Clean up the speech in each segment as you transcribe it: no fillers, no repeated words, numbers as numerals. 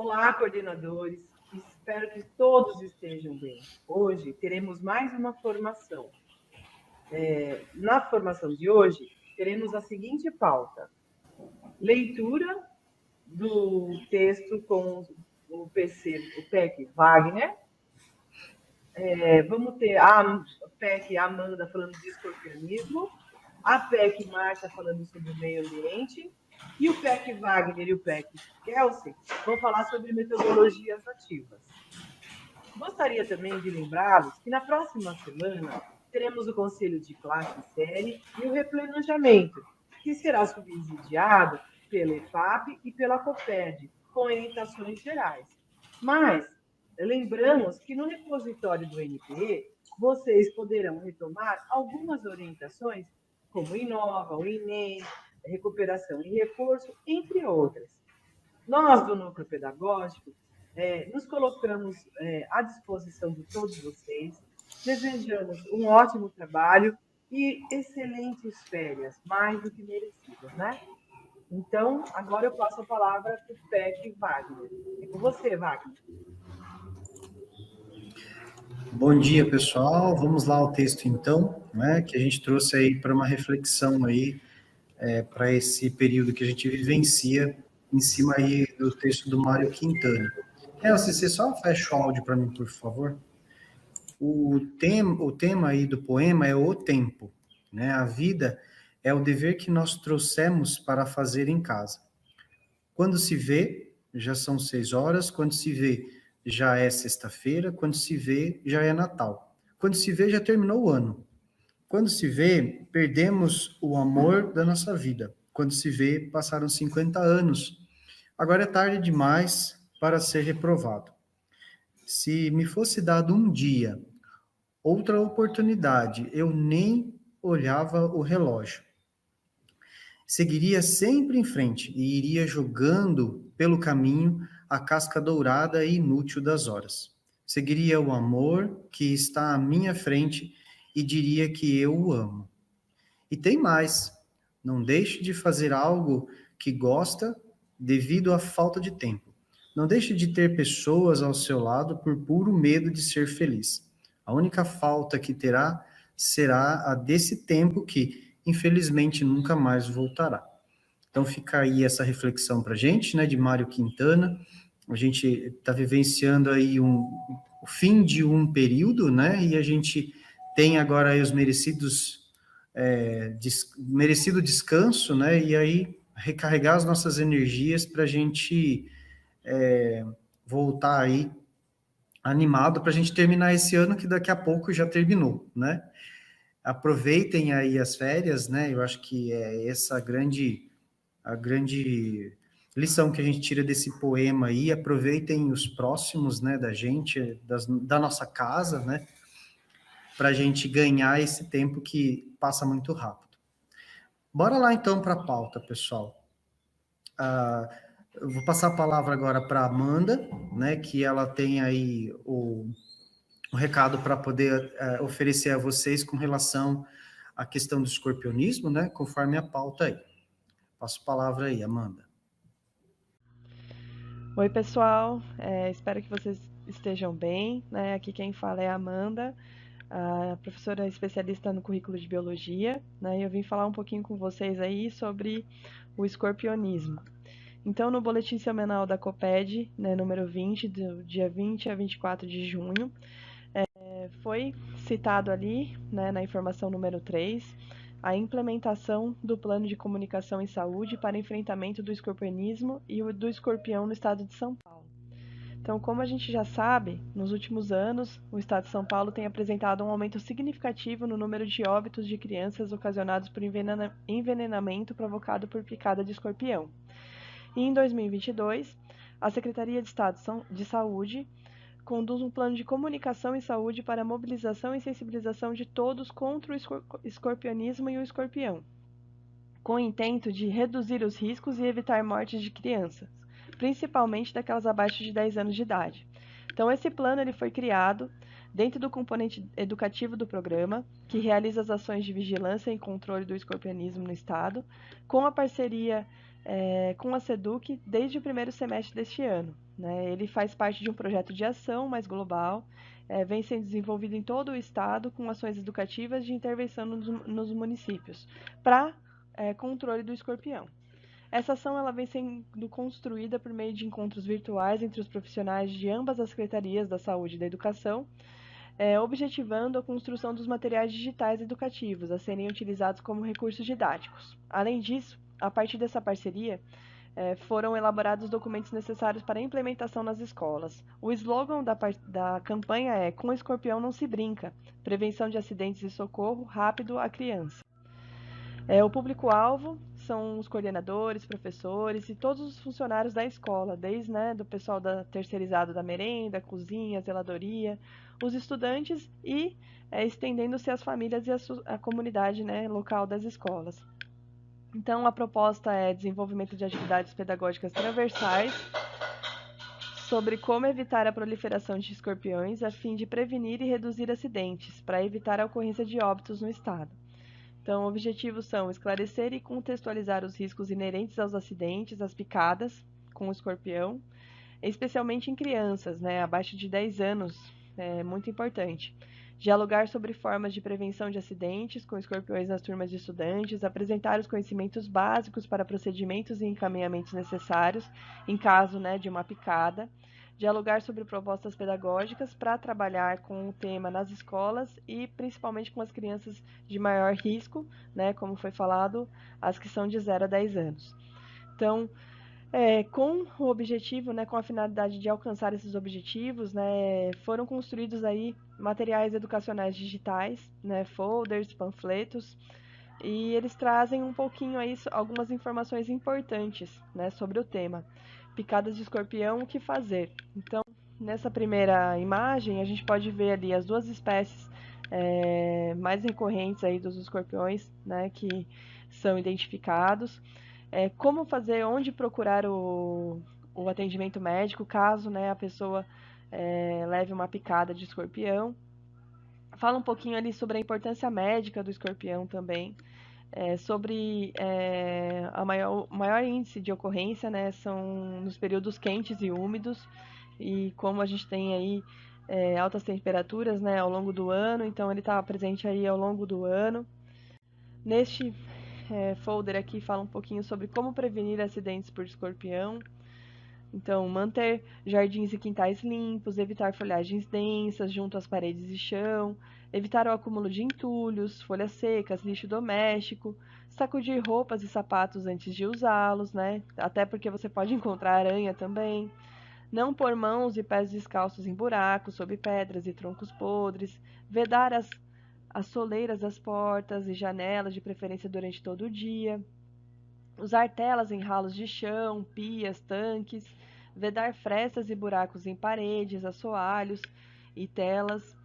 Olá, coordenadores. Espero que todos estejam bem. Hoje teremos mais uma formação. Na formação de hoje, teremos a seguinte pauta: leitura do texto com o PEC Wagner. Vamos ter a PEC Amanda falando de escorpianismo, a PEC Marta falando sobre o meio ambiente, e o PEC Wagner e o PEC Kelsey vão falar sobre metodologias ativas. Gostaria também de lembrá-los que na próxima semana teremos o Conselho de Classe e Série e o replanejamento, que será subsidiado pela EFAP e pela COPED, com orientações gerais. Mas lembramos que no repositório do NPE, vocês poderão retomar algumas orientações, como o Inova, o INEM, recuperação e reforço, entre outras. Nós, do Núcleo Pedagógico, nos colocamos à disposição de todos vocês, desejamos um ótimo trabalho e excelentes férias, mais do que merecidas, né? Então, agora eu passo a palavra para o PEC Wagner. É com você, Wagner. Bom dia, pessoal. Vamos lá ao texto, então, né, que a gente trouxe aí para uma reflexão aí, para esse período que a gente vivencia, em cima aí do texto do Mário Quintana. Você só fecha o áudio para mim, por favor. O tema aí do poema é o tempo, né? A vida é o dever que nós trouxemos para fazer em casa. Quando se vê, já são 6 horas, quando se vê, já é sexta-feira, quando se vê, já é Natal. Quando se vê, já terminou o ano. Quando se vê, perdemos o amor da nossa vida. Quando se vê, passaram 50 anos. Agora é tarde demais para ser reprovado. Se me fosse dado um dia, outra oportunidade, eu nem olhava o relógio. Seguiria sempre em frente e iria jogando pelo caminho a casca dourada e inútil das horas. Seguiria o amor que está à minha frente e diria que eu o amo. E tem mais, não deixe de fazer algo que gosta devido à falta de tempo. Não deixe de ter pessoas ao seu lado por puro medo de ser feliz. A única falta que terá será a desse tempo que, infelizmente, nunca mais voltará. Então fica aí essa reflexão para a gente, né, de Mário Quintana. A gente está vivenciando aí o fim de um período, né, e a gente tem agora aí os merecido descanso, né, e aí recarregar as nossas energias para a gente voltar aí animado para a gente terminar esse ano que daqui a pouco já terminou, né? Aproveitem aí as férias, né? Eu acho que é essa a grande lição que a gente tira desse poema aí. Aproveitem os próximos, né, da gente, da nossa casa, né? Para a gente ganhar esse tempo que passa muito rápido. Bora lá então para a pauta, pessoal. Eu vou passar a palavra agora para a Amanda, né, que ela tem aí o recado para poder oferecer a vocês com relação à questão do escorpionismo, né, conforme a pauta aí. Passo a palavra aí, Amanda. Oi, pessoal. Espero que vocês estejam bem, né? Aqui quem fala é a Amanda, a professora especialista no currículo de biologia, né? E eu vim falar um pouquinho com vocês aí sobre o escorpionismo. Então, no boletim semanal da COPED, né, número 20, do dia 20 a 24 de junho, foi citado ali, né, na informação número 3, a implementação do Plano de Comunicação em Saúde para enfrentamento do escorpionismo e do escorpião no estado de São Paulo. Então, como a gente já sabe, nos últimos anos, o estado de São Paulo tem apresentado um aumento significativo no número de óbitos de crianças ocasionados por envenenamento provocado por picada de escorpião. E em 2022, a Secretaria de Estado de Saúde conduz um plano de comunicação em saúde para a mobilização e sensibilização de todos contra o escorpionismo e o escorpião, com o intento de reduzir os riscos e evitar mortes de crianças, principalmente daquelas abaixo de 10 anos de idade. Então, esse plano ele foi criado dentro do componente educativo do programa, que realiza as ações de vigilância e controle do escorpionismo no Estado, com a parceria com a SEDUC desde o primeiro semestre deste ano. né? Ele faz parte de um projeto de ação mais global, vem sendo desenvolvido em todo o estado com ações educativas de intervenção nos municípios para controle do escorpião. Essa ação ela vem sendo construída por meio de encontros virtuais entre os profissionais de ambas as secretarias da Saúde e da Educação, objetivando a construção dos materiais digitais educativos a serem utilizados como recursos didáticos. Além disso, a partir dessa parceria, foram elaborados documentos necessários para a implementação nas escolas. O slogan da campanha é "Com escorpião não se brinca, prevenção de acidentes e socorro rápido à criança". O público-alvo são os coordenadores, professores e todos os funcionários da escola, desde do pessoal terceirizado da merenda, cozinha, zeladoria, os estudantes e estendendo-se às famílias e à comunidade local das escolas. Então, a proposta é desenvolvimento de atividades pedagógicas transversais sobre como evitar a proliferação de escorpiões a fim de prevenir e reduzir acidentes, para evitar a ocorrência de óbitos no estado. Então, objetivos são esclarecer e contextualizar os riscos inerentes aos acidentes, às picadas com o escorpião, especialmente em crianças, abaixo de 10 anos, é muito importante. Dialogar sobre formas de prevenção de acidentes com escorpiões nas turmas de estudantes, apresentar os conhecimentos básicos para procedimentos e encaminhamentos necessários em caso de uma picada, dialogar sobre propostas pedagógicas para trabalhar com o tema nas escolas e principalmente com as crianças de maior risco, como foi falado, as que são de 0 a 10 anos. Então, com o objetivo, com a finalidade de alcançar esses objetivos, foram construídos aí materiais educacionais digitais, folders, panfletos, e eles trazem um pouquinho aí algumas informações importantes, sobre o tema. Picadas de escorpião, o que fazer? Então, nessa primeira imagem, a gente pode ver ali as duas espécies mais recorrentes aí dos escorpiões, que são identificados. Como fazer, onde procurar o atendimento médico, caso a pessoa leve uma picada de escorpião. Fala um pouquinho ali sobre a importância médica do escorpião também, sobre o maior índice de ocorrência, são nos períodos quentes e úmidos, e como a gente tem aí altas temperaturas ao longo do ano, então ele está presente aí ao longo do ano. Neste folder aqui fala um pouquinho sobre como prevenir acidentes por escorpião. Então, manter jardins e quintais limpos, evitar folhagens densas junto às paredes e chão, evitar o acúmulo de entulhos, folhas secas, lixo doméstico, sacudir roupas e sapatos antes de usá-los, até porque você pode encontrar aranha também. Não pôr mãos e pés descalços em buracos, sob pedras e troncos podres, vedar as soleiras das portas e janelas, de preferência durante todo o dia. Usar telas em ralos de chão, pias, tanques. Vedar frestas e buracos em paredes, assoalhos e telas.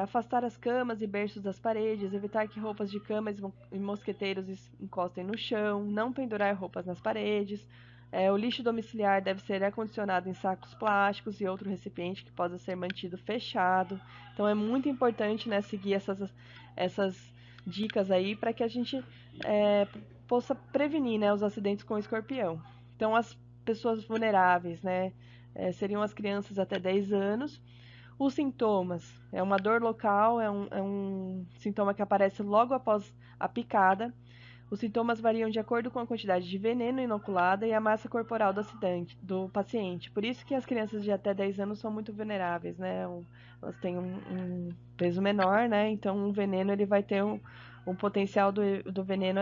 Afastar as camas e berços das paredes. Evitar que roupas de cama e mosqueteiros encostem no chão. Não pendurar roupas nas paredes. O lixo domiciliar deve ser acondicionado em sacos plásticos e outro recipiente que possa ser mantido fechado. Então é muito importante seguir essas dicas aí para que a gente possa prevenir os acidentes com escorpião. Então as pessoas vulneráveis seriam as crianças até 10 anos. Os sintomas é uma dor local, é um sintoma que aparece logo após a picada. Os sintomas variam de acordo com a quantidade de veneno inoculada e a massa corporal do paciente. Por isso que as crianças de até 10 anos são muito vulneráveis, Elas têm um peso menor, Então o veneno ele vai ter um potencial do veneno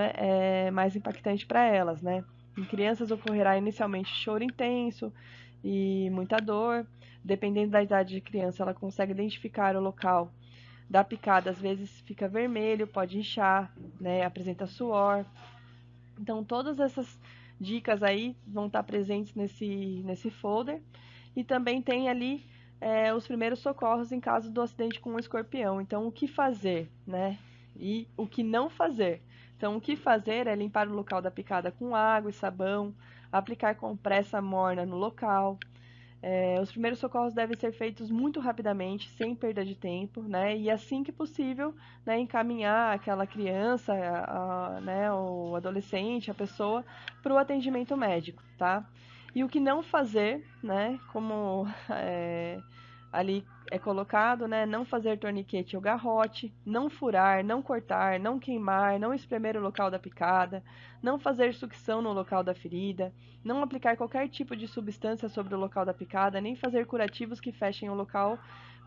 mais impactante para elas, Em crianças ocorrerá inicialmente choro intenso e muita dor. Dependendo da idade de criança, ela consegue identificar o local da picada, às vezes fica vermelho, pode inchar, apresenta suor. Então, todas essas dicas aí vão estar presentes nesse folder. E também tem ali os primeiros socorros em caso do acidente com um escorpião. Então, o que fazer, E o que não fazer. Então, o que fazer é limpar o local da picada com água e sabão, aplicar compressa morna no local. Os primeiros socorros devem ser feitos muito rapidamente, sem perda de tempo, E assim que possível, encaminhar aquela criança, o adolescente, a pessoa, para o atendimento médico, tá? E o que não fazer, né, como ali é colocado, né, não fazer torniquete ou garrote, não furar, não cortar, não queimar, não espremer o local da picada, não fazer sucção no local da ferida, não aplicar qualquer tipo de substância sobre o local da picada, nem fazer curativos que fechem o local,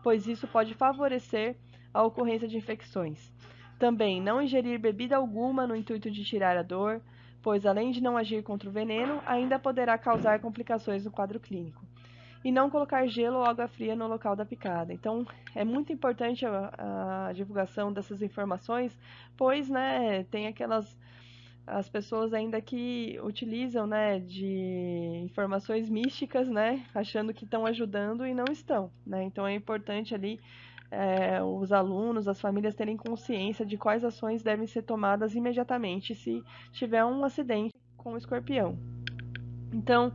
pois isso pode favorecer a ocorrência de infecções. Também não ingerir bebida alguma no intuito de tirar a dor, pois além de não agir contra o veneno, ainda poderá causar complicações no quadro clínico. E não colocar gelo ou água fria no local da picada. Então, é muito importante a divulgação dessas informações, pois, né, tem as pessoas ainda que utilizam, né, de informações místicas, né, achando que estão ajudando e não estão, né. Então, é importante ali os alunos, as famílias terem consciência de quais ações devem ser tomadas imediatamente se tiver um acidente com o escorpião. Então,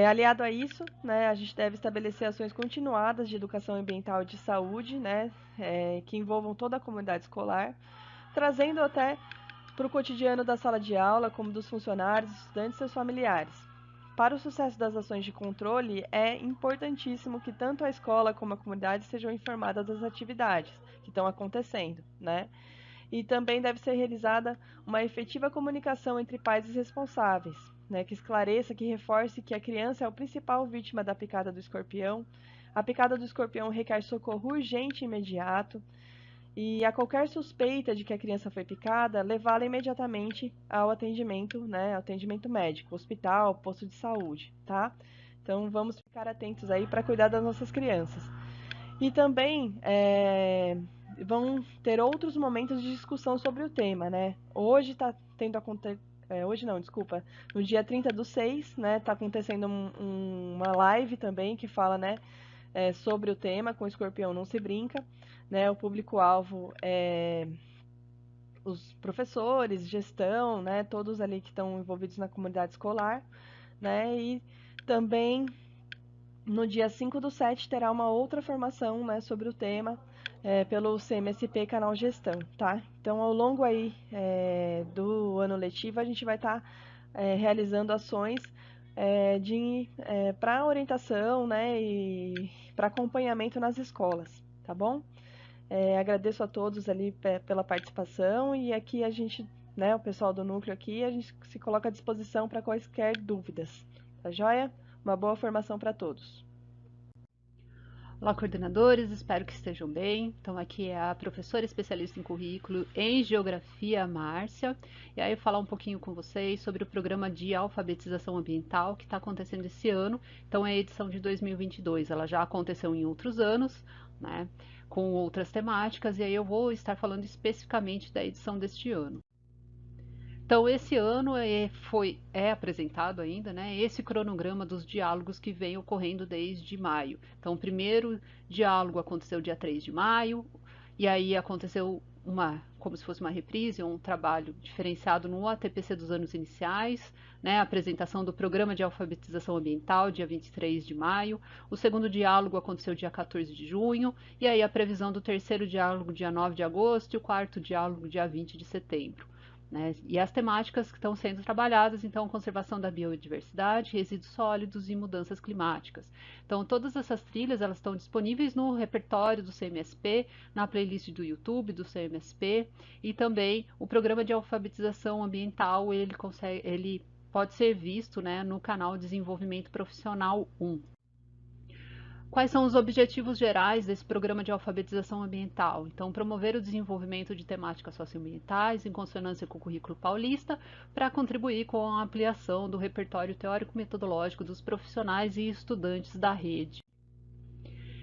aliado a isso, né, a gente deve estabelecer ações continuadas de educação ambiental e de saúde, né, que envolvam toda a comunidade escolar, trazendo até para o cotidiano da sala de aula, como dos funcionários, estudantes e seus familiares. Para o sucesso das ações de controle, é importantíssimo que tanto a escola como a comunidade sejam informadas das atividades que estão acontecendo, né? E também deve ser realizada uma efetiva comunicação entre pais e responsáveis, né, que esclareça, que reforce que a criança é a principal vítima da picada do escorpião. A picada do escorpião requer socorro urgente e imediato. E a qualquer suspeita de que a criança foi picada, levá-la imediatamente ao atendimento, né, atendimento médico, hospital, posto de saúde, tá? Então vamos ficar atentos aí para cuidar das nossas crianças. E também vão ter outros momentos de discussão sobre o tema, né? Hoje está tendo hoje não, desculpa. No dia 30/6, né, tá acontecendo uma live também que fala, né, sobre o tema, com o escorpião não se brinca, né? O público-alvo é os professores, gestão, né, todos ali que estão envolvidos na comunidade escolar, né? E também no dia 5/7 terá uma outra formação, né, sobre o tema pelo CMSP Canal Gestão, tá? Então, ao longo aí do ano letivo, a gente vai estar realizando ações para orientação, né, e para acompanhamento nas escolas, tá bom? Agradeço a todos ali pela participação e aqui a gente, né, o pessoal do núcleo aqui, a gente se coloca à disposição para quaisquer dúvidas, tá joia? Uma boa formação para todos. Olá, coordenadores, espero que estejam bem. Então, aqui é a professora especialista em currículo em Geografia, Márcia. E aí, eu falar um pouquinho com vocês sobre o programa de alfabetização ambiental que está acontecendo esse ano. Então, é a edição de 2022. Ela já aconteceu em outros anos, né, com outras temáticas. E aí, eu vou estar falando especificamente da edição deste ano. Então, esse ano é apresentado ainda, né, esse cronograma dos diálogos que vem ocorrendo desde maio. Então, o primeiro diálogo aconteceu dia 3 de maio, e aí aconteceu como se fosse uma reprise, um trabalho diferenciado no ATPC dos anos iniciais, né, a apresentação do Programa de Alfabetização Ambiental, dia 23 de maio. O segundo diálogo aconteceu dia 14 de junho, e aí a previsão do terceiro diálogo, dia 9 de agosto, e o quarto diálogo, dia 20 de setembro. Né? E as temáticas que estão sendo trabalhadas, então, conservação da biodiversidade, resíduos sólidos e mudanças climáticas. Então, todas essas trilhas, elas estão disponíveis no repertório do CMSP, na playlist do YouTube do CMSP, e também o programa de alfabetização ambiental, ele pode ser visto, né, no canal Desenvolvimento Profissional 1. Quais são os objetivos gerais desse programa de alfabetização ambiental? Então, promover o desenvolvimento de temáticas socioambientais em consonância com o currículo paulista, para contribuir com a ampliação do repertório teórico-metodológico dos profissionais e estudantes da rede.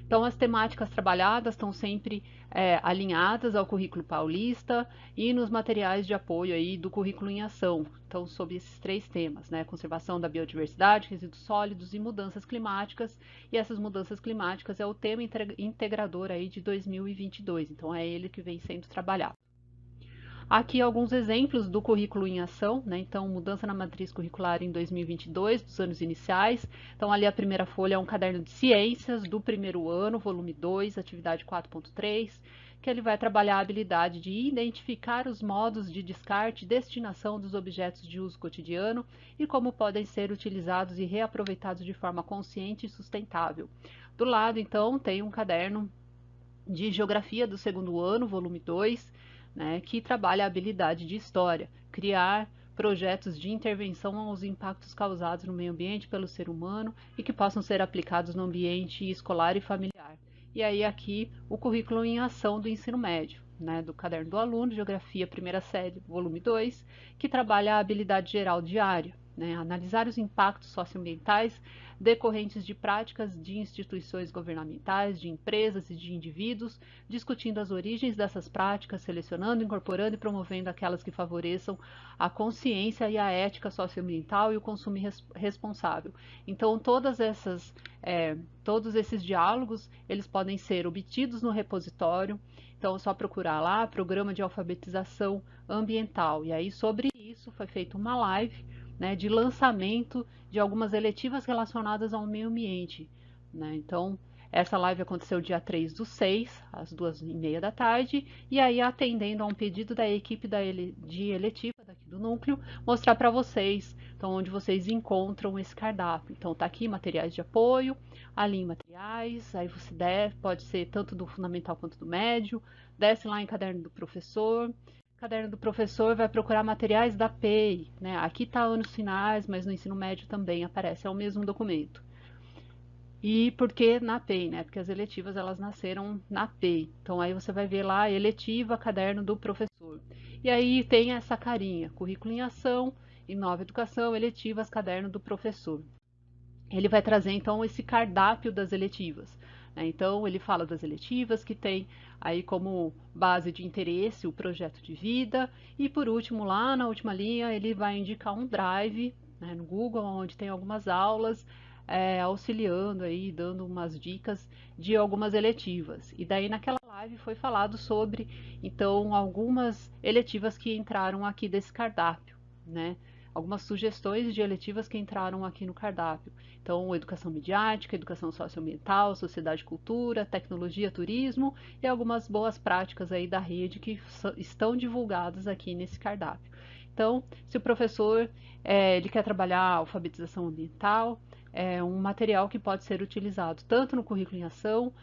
Então, as temáticas trabalhadas estão sempre alinhadas ao currículo paulista e nos materiais de apoio aí do currículo em ação. Então, sobre esses três temas, né? Conservação da biodiversidade, resíduos sólidos e mudanças climáticas. E essas mudanças climáticas é o tema integrador aí de 2022. Então, é ele que vem sendo trabalhado. Aqui alguns exemplos do currículo em ação, né? Então, mudança na matriz curricular em 2022, dos anos iniciais. Então, ali a primeira folha é um caderno de ciências do primeiro ano, volume 2, atividade 4.3. que ele vai trabalhar a habilidade de identificar os modos de descarte e destinação dos objetos de uso cotidiano e como podem ser utilizados e reaproveitados de forma consciente e sustentável. Do lado, então, tem um caderno de Geografia do segundo ano, volume 2, né, que trabalha a habilidade de história, criar projetos de intervenção aos impactos causados no meio ambiente pelo ser humano e que possam ser aplicados no ambiente escolar e familiar. E aí aqui o currículo em ação do ensino médio, né, do caderno do aluno, Geografia primeira série, volume 2, que trabalha a habilidade geral diária, né, analisar os impactos socioambientais decorrentes de práticas de instituições governamentais, de empresas e de indivíduos, discutindo as origens dessas práticas, selecionando, incorporando e promovendo aquelas que favoreçam a consciência e a ética socioambiental e o consumo responsável. Então, todos esses diálogos, eles podem ser obtidos no repositório. Então, é só procurar lá, Programa de Alfabetização Ambiental. E aí, sobre isso, foi feita uma live, né, de lançamento de algumas eletivas relacionadas ao meio ambiente, né? Então, essa live aconteceu dia 3/6, às 2h30 da tarde, e aí atendendo a um pedido da equipe de eletiva daqui do núcleo, mostrar para vocês, então, onde vocês encontram esse cardápio. Então, tá aqui materiais de apoio, ali em materiais, aí você pode ser tanto do fundamental quanto do médio, desce lá em caderno do professor. Caderno do professor vai procurar materiais da PEI, né? Aqui está anos finais, mas no ensino médio também aparece, é o mesmo documento. E por que na PEI, né? Porque as eletivas elas nasceram na PEI. Então aí você vai ver lá eletiva, caderno do professor. E aí tem essa carinha, currículo em ação, Inova Educação, eletivas, caderno do professor. Ele vai trazer então esse cardápio das eletivas. Então, ele fala das eletivas, que tem aí como base de interesse o projeto de vida. E por último, lá na última linha, ele vai indicar um drive, né, no Google, onde tem algumas aulas auxiliando aí, dando umas dicas de algumas eletivas. E daí naquela live foi falado sobre, então, algumas eletivas que entraram aqui desse cardápio, né? Algumas sugestões de eletivas que entraram aqui no cardápio. Então, educação midiática, educação socioambiental, sociedade e cultura, tecnologia, turismo e algumas boas práticas aí da rede que estão divulgadas aqui nesse cardápio. Então, se o professor ele quer trabalhar a alfabetização ambiental, é um material que pode ser utilizado tanto no currículo em ação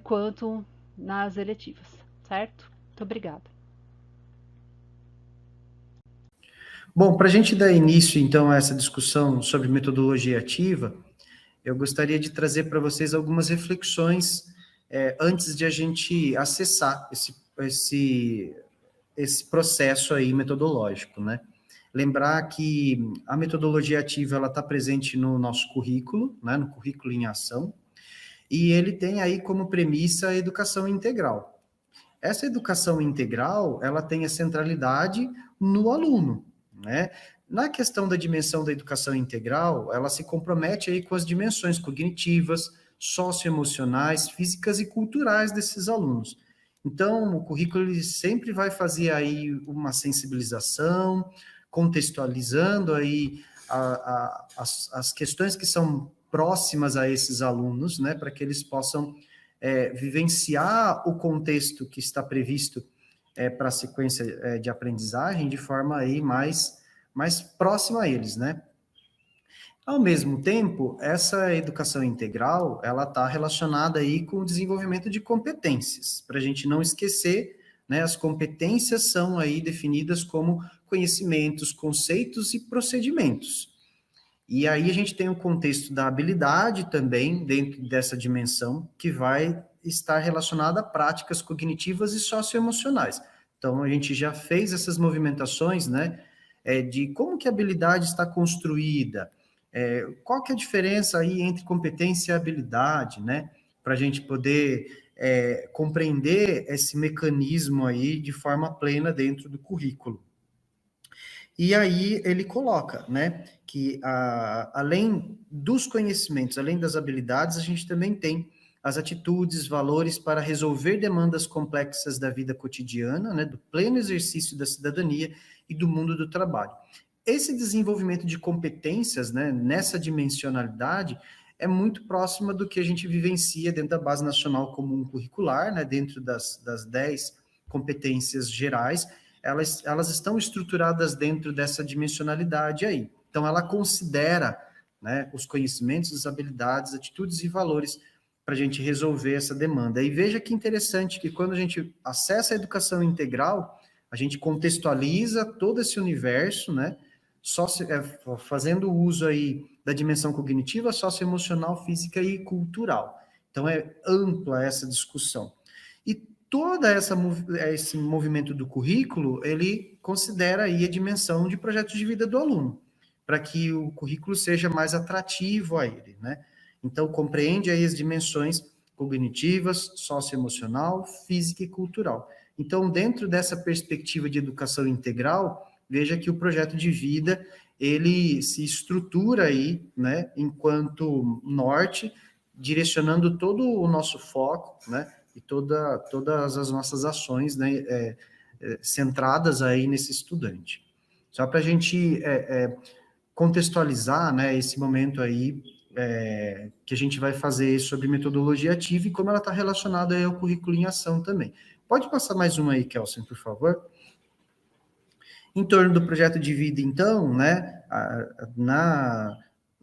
quanto nas eletivas, certo? Muito obrigada. Bom, para a gente dar início, então, a essa discussão sobre metodologia ativa, eu gostaria de trazer para vocês algumas reflexões antes de a gente acessar esse processo aí metodológico, né? Lembrar que a metodologia ativa, ela está presente no nosso currículo, né, no currículo em ação, e ele tem aí como premissa a educação integral. Essa educação integral, ela tem a centralidade no aluno, né? Na questão da dimensão da educação integral, ela se compromete aí com as dimensões cognitivas, socioemocionais, físicas e culturais desses alunos. Então, o currículo ele sempre vai fazer aí uma sensibilização, contextualizando aí as questões que são próximas a esses alunos, né, para que eles possam vivenciar o contexto que está previsto para a sequência de aprendizagem de forma aí mais próxima a eles, né? Ao mesmo tempo, essa educação integral, ela está relacionada aí com o desenvolvimento de competências, para a gente não esquecer, né, as competências são aí definidas como conhecimentos, conceitos e procedimentos. E aí a gente tem o contexto da habilidade também, dentro dessa dimensão, que vai estar relacionada a práticas cognitivas e socioemocionais. Então, a gente já fez essas movimentações, né, de como que a habilidade está construída, qual que é a diferença aí entre competência e habilidade, né, para a gente poder compreender esse mecanismo aí de forma plena dentro do currículo. E aí ele coloca, né, que além dos conhecimentos, além das habilidades, a gente também tem as atitudes, valores para resolver demandas complexas da vida cotidiana, né, do pleno exercício da cidadania e do mundo do trabalho. Esse desenvolvimento de competências, né, nessa dimensionalidade, é muito próxima do que a gente vivencia dentro da Base Nacional Comum Curricular, né, dentro das 10 competências gerais, elas estão estruturadas dentro dessa dimensionalidade aí. Então, ela considera, né, os conhecimentos, as habilidades, atitudes e valores para a gente resolver essa demanda. E veja que interessante que quando a gente acessa a educação integral, a gente contextualiza todo esse universo, né, fazendo uso aí da dimensão cognitiva, socioemocional, física e cultural. Então, é ampla essa discussão. E todo esse movimento do currículo, ele considera aí a dimensão de projeto de vida do aluno, para que o currículo seja mais atrativo a ele, né? Então, compreende aí as dimensões cognitivas, socioemocional, física e cultural. Então, dentro dessa perspectiva de educação integral, veja que o projeto de vida, ele se estrutura aí, né, enquanto norte, direcionando todo o nosso foco, né, e todas as nossas ações, né, centradas aí nesse estudante. Só para a gente contextualizar, né, esse momento aí que a gente vai fazer sobre metodologia ativa e como ela está relacionada aí ao currículo em ação também. Pode passar mais uma aí, Kelsen, por favor? Em torno do projeto de vida, então, né,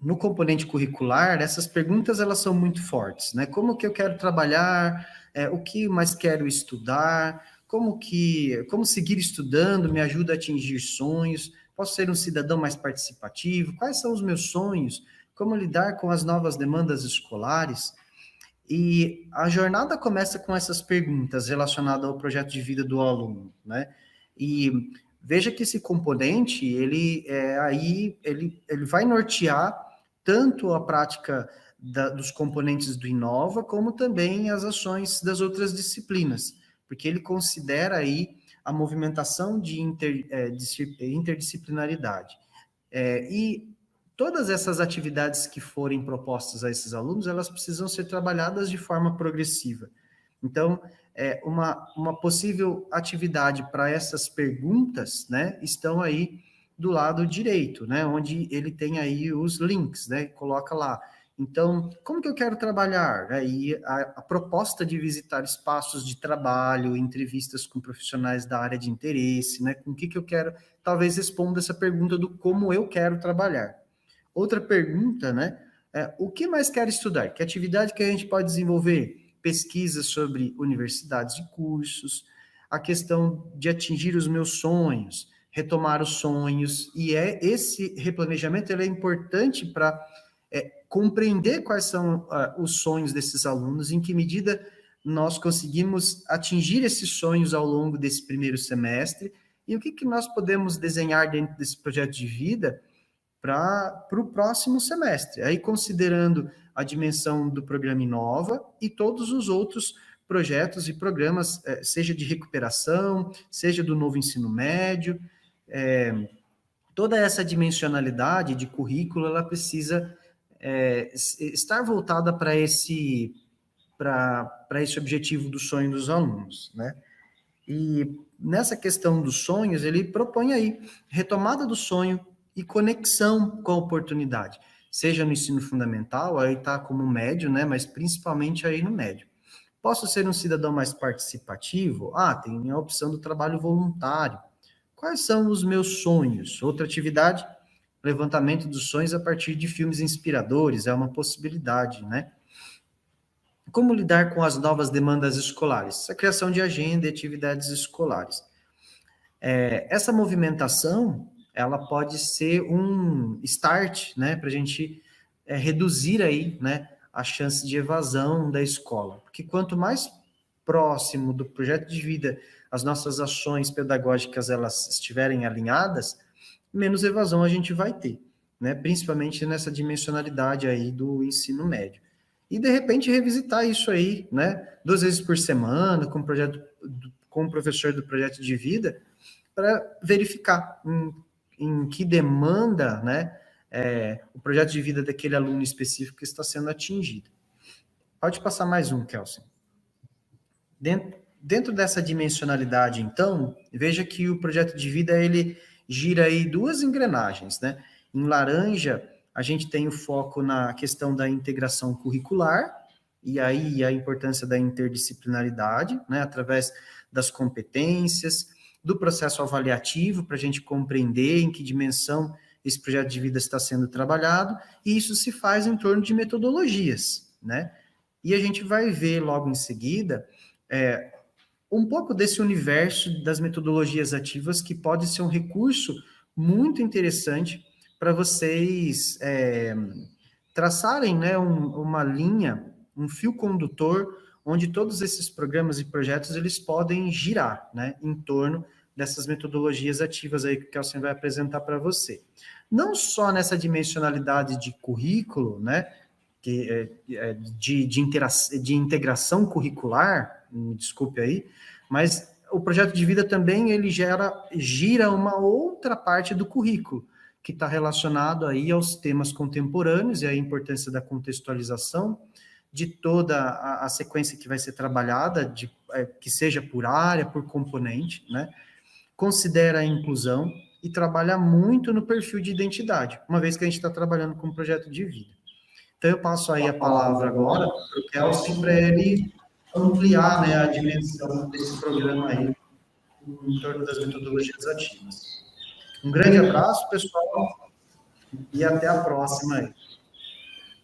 no componente curricular, essas perguntas, elas são muito fortes, né? Como que eu quero trabalhar, o que mais quero estudar, como seguir estudando me ajuda a atingir sonhos, posso ser um cidadão mais participativo, quais são os meus sonhos, como lidar com as novas demandas escolares. E a jornada começa com essas perguntas relacionadas ao projeto de vida do aluno, né? E veja que esse componente, ele vai nortear tanto a prática dos componentes do Inova, como também as ações das outras disciplinas, porque ele considera aí a movimentação de interdisciplinaridade. E todas essas atividades que forem propostas a esses alunos, elas precisam ser trabalhadas de forma progressiva. Então, uma possível atividade para essas perguntas, né, estão aí do lado direito, né, onde ele tem aí os links, né, coloca lá. Então, como que eu quero trabalhar? Aí a proposta de visitar espaços de trabalho, entrevistas com profissionais da área de interesse, né, com o que eu quero, talvez responda essa pergunta do como eu quero trabalhar. Outra pergunta, né, o que mais quero estudar? Que atividade que a gente pode desenvolver? Pesquisas sobre universidades e cursos, a questão de atingir os meus sonhos, retomar os sonhos, e esse replanejamento ele é importante para compreender quais são os sonhos desses alunos, em que medida nós conseguimos atingir esses sonhos ao longo desse primeiro semestre, e o que nós podemos desenhar dentro desse projeto de vida para o próximo semestre, aí considerando a dimensão do programa Inova e todos os outros projetos e programas, seja de recuperação, seja do novo ensino médio, toda essa dimensionalidade de currículo, ela precisa estar voltada para esse objetivo do sonho dos alunos, né? E nessa questão dos sonhos, ele propõe aí retomada do sonho e conexão com a oportunidade, seja no ensino fundamental, aí está como médio, né, mas principalmente aí no médio. Posso ser um cidadão mais participativo? Tem a opção do trabalho voluntário. Quais são os meus sonhos? Outra atividade, levantamento dos sonhos a partir de filmes inspiradores, é uma possibilidade, né? Como lidar com as novas demandas escolares? A criação de agenda e atividades escolares. Essa movimentação, ela pode ser um start, né, para a gente reduzir aí, né, a chance de evasão da escola. Porque quanto mais próximo do projeto de vida as nossas ações pedagógicas elas estiverem alinhadas, menos evasão a gente vai ter, né, principalmente nessa dimensionalidade aí do ensino médio. E, de repente, revisitar isso aí, né, 2 vezes por semana, com o professor do projeto de vida, para verificar em que demanda, né, o projeto de vida daquele aluno específico está sendo atingido. Pode passar mais um, Kelsen. Dentro dessa dimensionalidade, então, veja que o projeto de vida, ele gira aí 2 engrenagens, né? Em laranja, a gente tem o foco na questão da integração curricular, e aí a importância da interdisciplinaridade, né, através das competências, do processo avaliativo, para a gente compreender em que dimensão esse projeto de vida está sendo trabalhado, e isso se faz em torno de metodologias, né? E a gente vai ver logo em seguida um pouco desse universo das metodologias ativas, que pode ser um recurso muito interessante para vocês traçarem, né, uma linha, um fio condutor, onde todos esses programas e projetos eles podem girar, né, em torno dessas metodologias ativas aí que o Kelsen vai apresentar para você. Não só nessa dimensionalidade de currículo, né, de integração curricular, me desculpe aí, mas o projeto de vida também ele gira uma outra parte do currículo, que está relacionado aí aos temas contemporâneos e a importância da contextualização de toda a sequência que vai ser trabalhada, que seja por área, por componente, né? Considera a inclusão e trabalha muito no perfil de identidade, uma vez que a gente está trabalhando com um projeto de vida. Então, eu passo aí a palavra agora para o Kelsen, para ele ampliar, né, a dimensão desse programa aí em torno das metodologias ativas. Um grande abraço, pessoal, e até a próxima aí.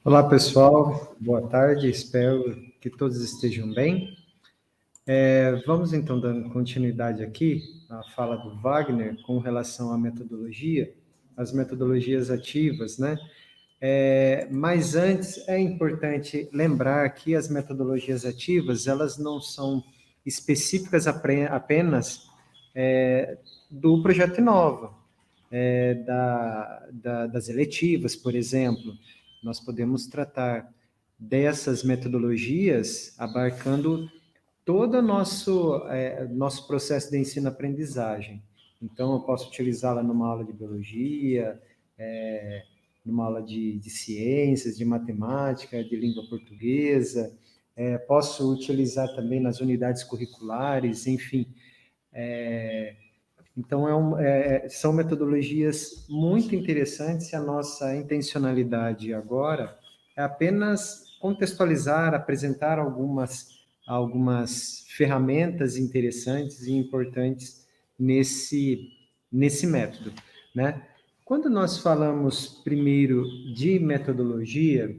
Olá, pessoal. Boa tarde. Espero que todos estejam bem. Vamos, então, dando continuidade aqui à fala do Wagner com relação à metodologia, as metodologias ativas, né? Mas antes, é importante lembrar que as metodologias ativas, elas não são específicas apenas do Projeto Inova, das eletivas, por exemplo. Nós podemos tratar dessas metodologias abarcando todo o nosso processo de ensino-aprendizagem. Então, eu posso utilizá-la numa aula de biologia, numa aula de ciências, de matemática, de língua portuguesa, posso utilizar também nas unidades curriculares, enfim. Então, são metodologias muito interessantes e a nossa intencionalidade agora é apenas contextualizar, apresentar algumas ferramentas interessantes e importantes nesse método, né? Quando nós falamos primeiro de metodologia,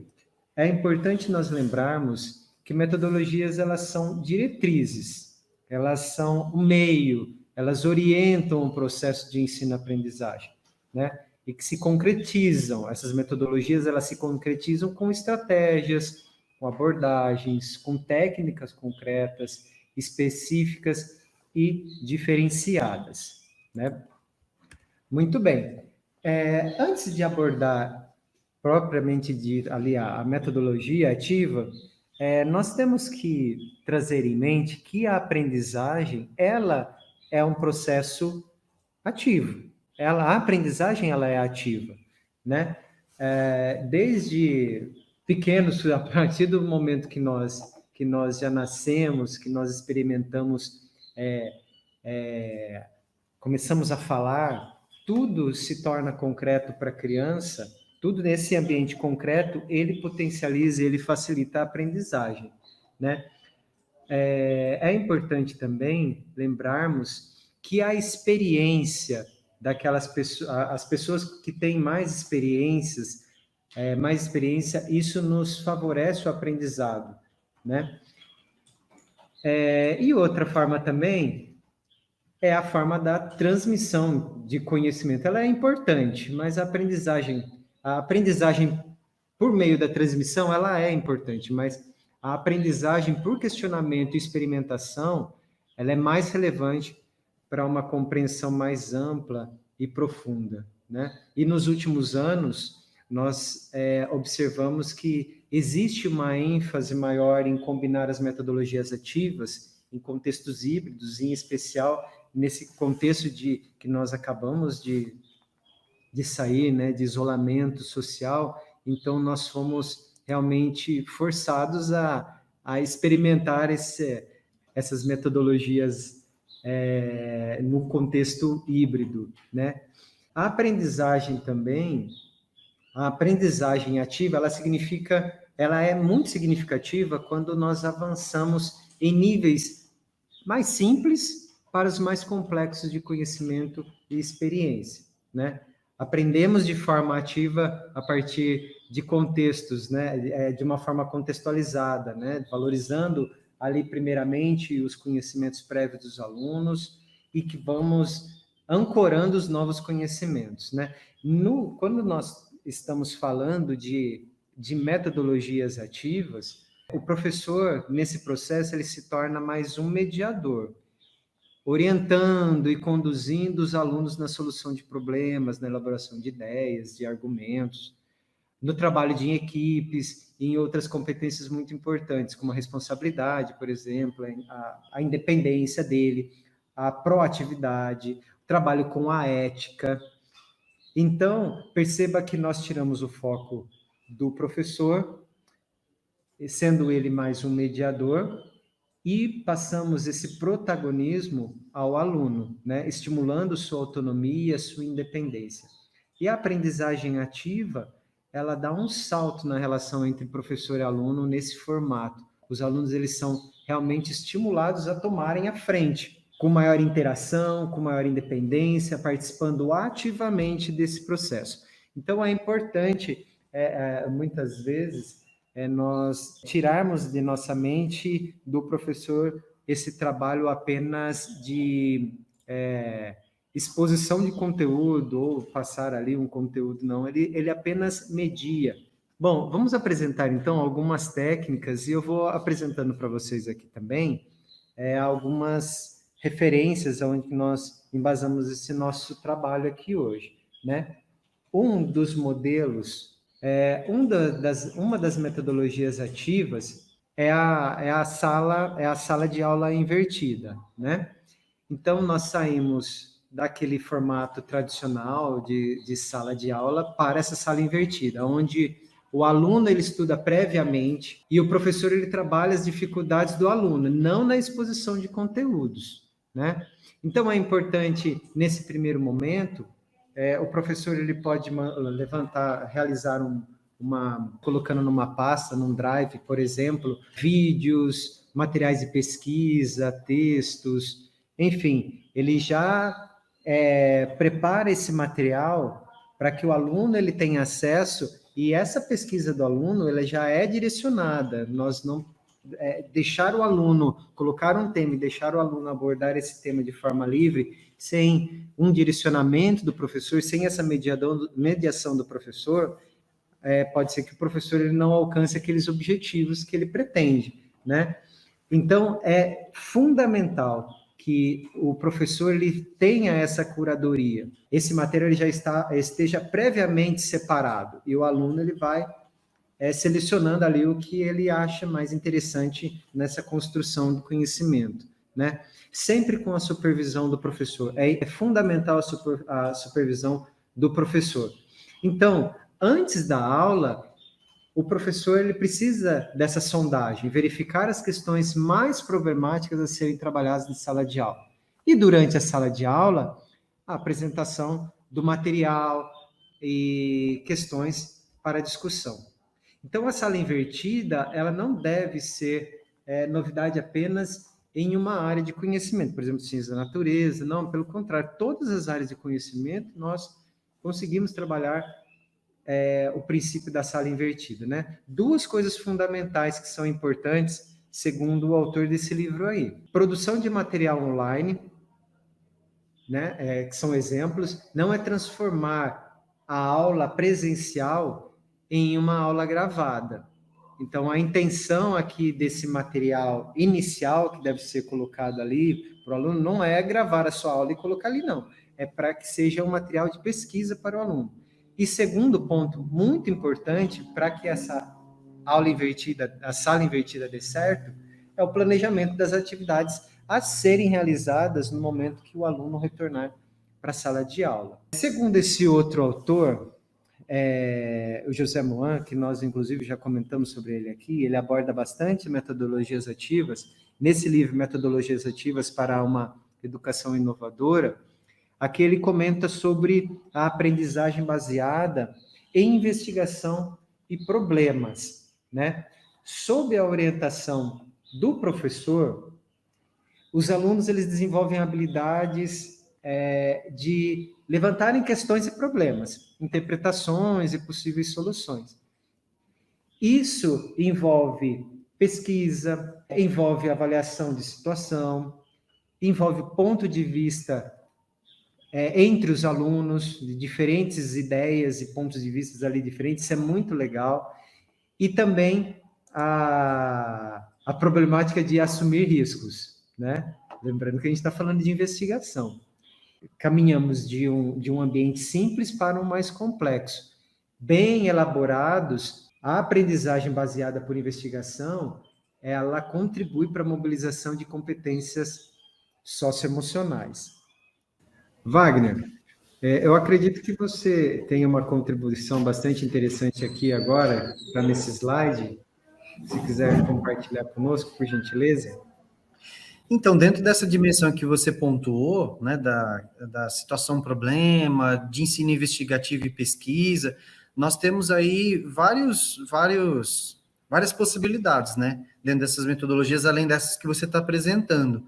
é importante nós lembrarmos que metodologias elas são diretrizes, elas são o meio, elas orientam o processo de ensino-aprendizagem, né? E que se concretizam, essas metodologias elas se concretizam com estratégias, com abordagens, com técnicas concretas, específicas e diferenciadas, né? Muito bem. Antes de abordar propriamente dito ali a metodologia ativa, nós temos que trazer em mente que a aprendizagem, ela é um processo ativo. A aprendizagem, ela é ativa, né? Desde pequenos, a partir do momento que nós já nascemos, que nós experimentamos, começamos a falar, tudo se torna concreto para a criança, tudo nesse ambiente concreto, ele potencializa, ele facilita a aprendizagem, né? É importante também lembrarmos que a experiência daquelas pessoas, as pessoas que têm mais experiência, isso nos favorece o aprendizado, né? E outra forma também é a forma da transmissão de conhecimento. Ela é importante, mas a aprendizagem por meio da transmissão, ela é importante, mas a aprendizagem por questionamento e experimentação, ela é mais relevante para uma compreensão mais ampla e profunda, né? E nos últimos anos, nós observamos que existe uma ênfase maior em combinar as metodologias ativas em contextos híbridos, em especial nesse contexto que nós acabamos de sair, né, de isolamento social. Então, nós fomos realmente forçados a experimentar essas metodologias no contexto híbrido, né? A aprendizagem também, A aprendizagem ativa, ela é muito significativa quando nós avançamos em níveis mais simples para os mais complexos de conhecimento e experiência, né? Aprendemos de forma ativa a partir de contextos, né? De uma forma contextualizada, né? Valorizando ali primeiramente os conhecimentos prévios dos alunos e que vamos ancorando os novos conhecimentos, né? Quando nós estamos falando de metodologias ativas, o professor, nesse processo, ele se torna mais um mediador, orientando e conduzindo os alunos na solução de problemas, na elaboração de ideias, de argumentos, no trabalho de equipes e em outras competências muito importantes, como a responsabilidade, por exemplo, a independência dele, a proatividade, o trabalho com a ética. Então, perceba que nós tiramos o foco do professor, sendo ele mais um mediador, e passamos esse protagonismo ao aluno, né? Estimulando sua autonomia, sua independência. E a aprendizagem ativa, ela dá um salto na relação entre professor e aluno nesse formato. Os alunos, eles são realmente estimulados a tomarem a frente, com maior interação, com maior independência, participando ativamente desse processo. Então, é importante, muitas vezes, nós tirarmos de nossa mente do professor esse trabalho apenas de exposição de conteúdo, ou passar ali um conteúdo, não, ele apenas media. Bom, vamos apresentar então algumas técnicas, e eu vou apresentando para vocês aqui também algumas referências onde nós embasamos esse nosso trabalho aqui hoje, né? Um dos modelos, uma das metodologias ativas é a sala de aula invertida, né? Então, nós saímos daquele formato tradicional de sala de aula para essa sala invertida, onde o aluno ele estuda previamente e o professor ele trabalha as dificuldades do aluno, não na exposição de conteúdos, né? Então, é importante, nesse primeiro momento, o professor ele pode realizar colocando numa pasta, num drive, por exemplo, vídeos, materiais de pesquisa, textos, enfim, ele já prepara esse material para que o aluno ele tenha acesso, e essa pesquisa do aluno ela já é direcionada. Nós não deixar o aluno colocar um tema e deixar o aluno abordar esse tema de forma livre, sem um direcionamento do professor, sem essa mediação do professor, pode ser que o professor ele não alcance aqueles objetivos que ele pretende, né? Então, é fundamental que o professor ele tenha essa curadoria. Esse material ele esteja previamente separado, e o aluno ele vai selecionando ali o que ele acha mais interessante nessa construção do conhecimento, né? Sempre com a supervisão do professor. É fundamental a supervisão do professor. Então, antes da aula, o professor ele precisa dessa sondagem, verificar as questões mais problemáticas a serem trabalhadas em sala de aula. E durante a sala de aula, a apresentação do material e questões para discussão. Então, a sala invertida, ela não deve ser novidade apenas em uma área de conhecimento, por exemplo, ciência da natureza, não, pelo contrário, todas as áreas de conhecimento nós conseguimos trabalhar o princípio da sala invertida, né? Duas coisas fundamentais que são importantes, segundo o autor desse livro aí. Produção de material online, né? Que são exemplos, não é transformar a aula presencial em uma aula gravada. Então, a intenção aqui desse material inicial, que deve ser colocado ali para o aluno, não é gravar a sua aula e colocar ali, não. É para que seja um material de pesquisa para o aluno. E segundo ponto, muito importante, para que essa aula invertida, a sala invertida dê certo, é o planejamento das atividades a serem realizadas no momento que o aluno retornar para a sala de aula. Segundo esse outro autor, o José Moan, que nós inclusive já comentamos sobre ele aqui, ele aborda bastante metodologias ativas. Nesse livro, Metodologias Ativas para uma Educação Inovadora, aqui ele comenta sobre a aprendizagem baseada em investigação e problemas, né? Sob a orientação do professor, os alunos eles desenvolvem habilidades de levantarem questões e problemas, interpretações e possíveis soluções. Isso envolve pesquisa, envolve avaliação de situação, envolve ponto de vista entre os alunos, de diferentes ideias e pontos de vista ali diferentes, isso é muito legal. E também a problemática de assumir riscos, né? Lembrando que a gente está falando de investigação. Caminhamos de um ambiente simples para um mais complexo. Bem elaborados, a aprendizagem baseada por investigação, ela contribui para a mobilização de competências socioemocionais. Wagner, eu acredito que você tem uma contribuição bastante interessante aqui agora, está nesse slide. Se quiser compartilhar conosco, por gentileza. Então, dentro dessa dimensão que você pontuou, né, da situação problema, de ensino investigativo e pesquisa, nós temos aí várias possibilidades, né, dentro dessas metodologias, além dessas que você está apresentando.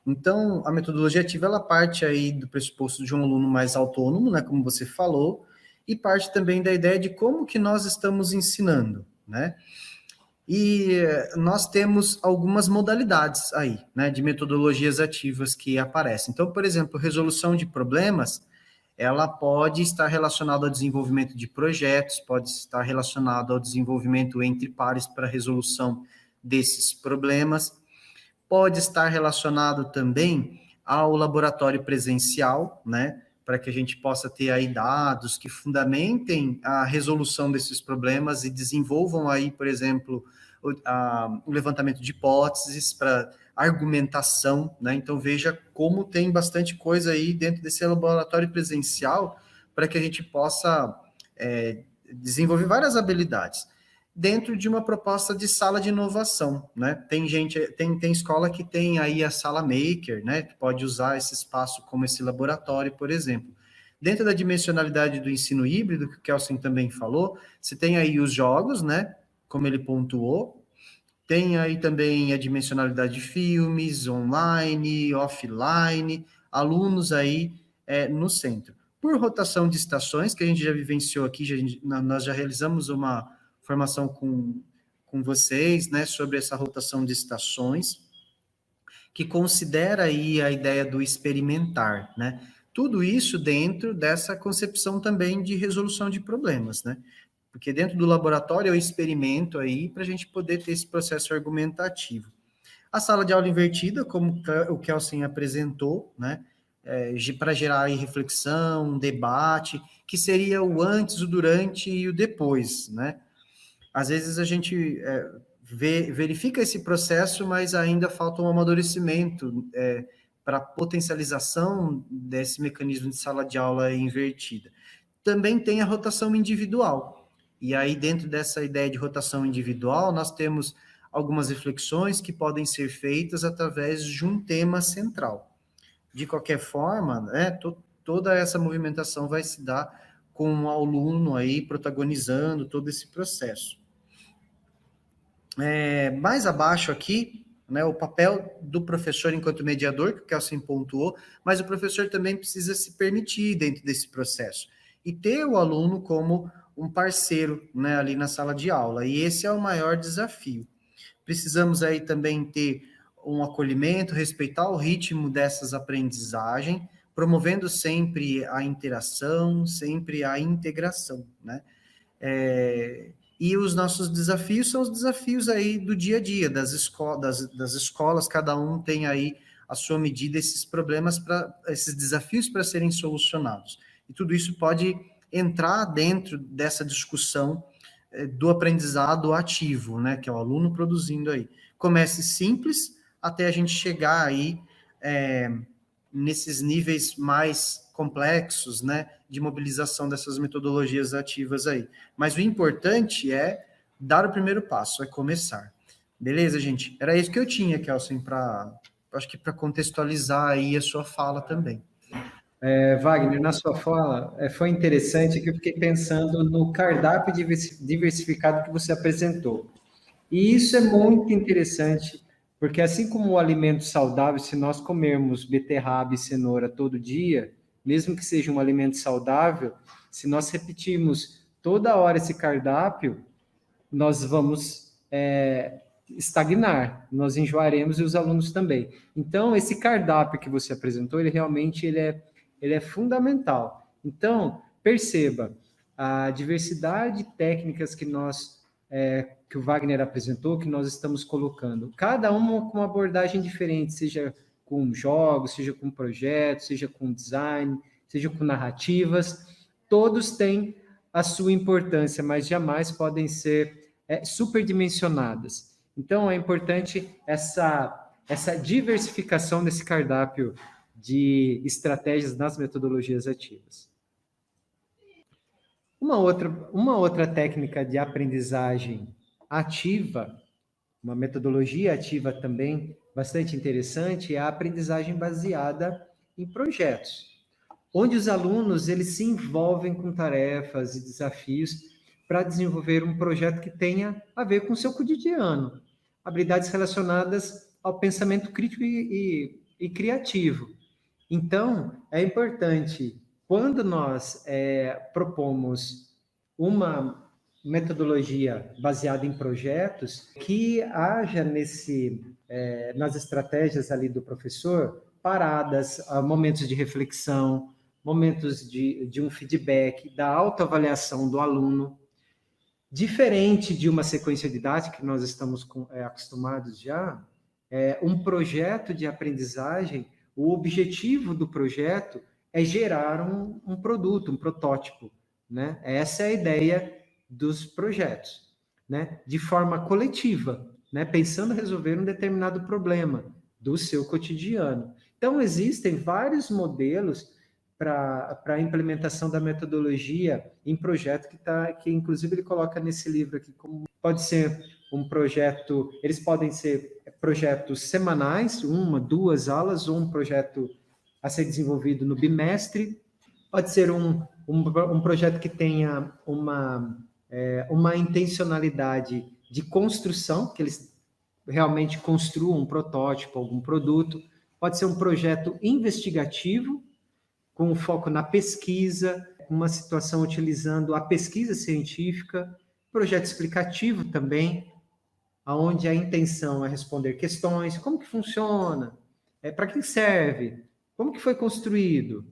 Então, a metodologia ativa, ela parte aí do pressuposto de um aluno mais autônomo, né, como você falou, e parte também da ideia de como que nós estamos ensinando, né? E nós temos algumas modalidades aí, né, de metodologias ativas que aparecem. Então, por exemplo, resolução de problemas, ela pode estar relacionada ao desenvolvimento de projetos, pode estar relacionada ao desenvolvimento entre pares para a resolução desses problemas, pode estar relacionado também ao laboratório presencial, né, para que a gente possa ter aí dados que fundamentem a resolução desses problemas e desenvolvam aí, por exemplo, o levantamento de hipóteses para argumentação, né? Então veja como tem bastante coisa aí dentro desse laboratório presencial para que a gente possa desenvolver várias habilidades dentro de uma proposta de sala de inovação, né? Tem escola que tem aí a sala maker, né? Que pode usar esse espaço como esse laboratório, por exemplo. Dentro da dimensionalidade do ensino híbrido, que o Kelsen também falou, você tem aí os jogos, né? Como ele pontuou. Tem aí também a dimensionalidade de filmes, online, offline, alunos aí no centro. Por rotação de estações, que a gente já vivenciou aqui, nós já realizamos uma formação com vocês, né, sobre essa rotação de estações, que considera aí a ideia do experimentar, né? Tudo isso dentro dessa concepção também de resolução de problemas, né? Porque dentro do laboratório eu experimento aí para a gente poder ter esse processo argumentativo. A sala de aula invertida, como o Kelsen apresentou, né? Para gerar aí reflexão, debate, que seria o antes, o durante e o depois, né? Às vezes a gente verifica esse processo, mas ainda falta um amadurecimento para potencialização desse mecanismo de sala de aula invertida. Também tem a rotação individual. E aí, dentro dessa ideia de rotação individual, nós temos algumas reflexões que podem ser feitas através de um tema central. De qualquer forma, né, toda essa movimentação vai se dar com um aluno aí protagonizando todo esse processo. Mais abaixo aqui, né, o papel do professor enquanto mediador, que o Kelsen pontuou, mas o professor também precisa se permitir dentro desse processo e ter o aluno como um parceiro, né, ali na sala de aula, e esse é o maior desafio. Precisamos aí também ter um acolhimento, respeitar o ritmo dessas aprendizagens, promovendo sempre a interação, sempre a integração, né? E os nossos desafios são os desafios aí do dia a dia, das escolas, cada um tem aí a sua medida, esses desafios para serem solucionados. E tudo isso pode entrar dentro dessa discussão do aprendizado ativo, né, que é o aluno produzindo aí. Comece simples até a gente chegar aí nesses níveis mais complexos, né, de mobilização dessas metodologias ativas aí. Mas o importante é dar o primeiro passo, é começar. Beleza, gente? Era isso que eu tinha, Kelsen, acho que para contextualizar aí a sua fala também. Wagner, na sua fala, foi interessante que eu fiquei pensando no cardápio diversificado que você apresentou. E isso é muito interessante, porque assim como o alimento saudável, se nós comermos beterraba e cenoura todo dia, mesmo que seja um alimento saudável, se nós repetirmos toda hora esse cardápio, nós vamos estagnar, nós enjoaremos e os alunos também. Então, esse cardápio que você apresentou, ele realmente ele é fundamental. Então, perceba, a diversidade de técnicas que que o Wagner apresentou, que nós estamos colocando, cada uma com uma abordagem diferente, seja com jogos, seja com projetos, seja com design, seja com narrativas, todos têm a sua importância, mas jamais podem ser superdimensionadas. Então, é importante essa diversificação desse cardápio de estratégias nas metodologias ativas. Uma outra técnica de aprendizagem ativa, uma metodologia ativa também bastante interessante, é a aprendizagem baseada em projetos, onde os alunos eles se envolvem com tarefas e desafios para desenvolver um projeto que tenha a ver com o seu cotidiano, habilidades relacionadas ao pensamento crítico e criativo. Então, é importante, quando nós propomos uma metodologia baseada em projetos, que haja nas estratégias ali do professor, paradas, momentos de reflexão, momentos de um feedback, da autoavaliação do aluno, diferente de uma sequência didática que nós estamos acostumados já, um projeto de aprendizagem, o objetivo do projeto é gerar um produto, um protótipo, né? Essa é a ideia dos projetos, né? De forma coletiva, né? Pensando em resolver um determinado problema do seu cotidiano. Então, existem vários modelos para a implementação da metodologia em projeto que inclusive ele coloca nesse livro aqui, como pode ser um projeto, eles podem ser projetos semanais, 1, 2 aulas, ou um projeto a ser desenvolvido no bimestre, pode ser um projeto que tenha uma intencionalidade de construção, que eles realmente construam um protótipo, algum produto, pode ser um projeto investigativo, com foco na pesquisa, uma situação utilizando a pesquisa científica, projeto explicativo também, onde a intenção é responder questões, como que funciona, para que serve, como que foi construído.